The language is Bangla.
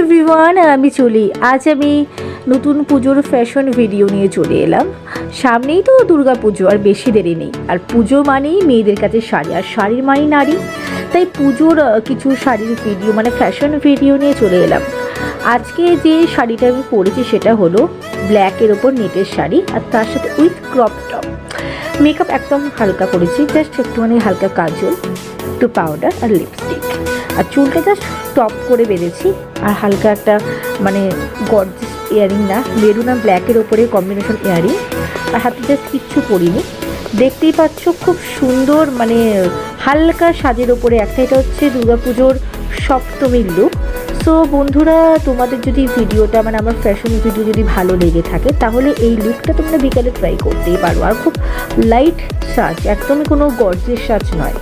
এভরিওয়ান, আমি চলি। আজ আমি নতুন পুজোর ফ্যাশন ভিডিও নিয়ে চলে এলাম। সামনেই তো দুর্গা পুজো, আর বেশি দেরি নেই। আর পুজো মানেই মেয়েদের কাছে শাড়ি, আর শাড়ির মানেই নারী। তাই পুজোর কিছু শাড়ির ভিডিও মানে ফ্যাশন ভিডিও নিয়ে চলে এলাম। আজকে যে শাড়িটা আমি পরেছি সেটা হলো ব্ল্যাকের ওপর নেটের শাড়ি, আর তার সাথে উইথ ক্রপ টপ। মেকআপ একদম হালকা করেছি, জাস্ট একটুখানি হালকা কাজল, একটু পাউডার আর লিপস্টিক, আর চুলটা জাস্ট টপ করে বেঁধেছি। আর হালকা একটা মানে গর্জিয়াস ইয়ারিং, না মেরুন আর ব্ল্যাকের ওপরে কম্বিনেশন ইয়ারিং, আর হাতে জাস্ট কিচ্ছু পরিনি। দেখতেই পাচ্ছ খুব সুন্দর মানে হালকা সাজের ওপরে একটা। এটা হচ্ছে দুর্গাপুজোর সপ্তমীর লুক। সো বন্ধুরা, তোমাদের যদি ভিডিওটা মানে আমার ফ্যাশন ভিডিও যদি ভালো লেগে থাকে তাহলে এই লুকটা তোমরা বিকালে ট্রাই করতেই পারো। আর খুব লাইট সাজ, একদমই কোনো গর্জিয়াস সাজ নয়।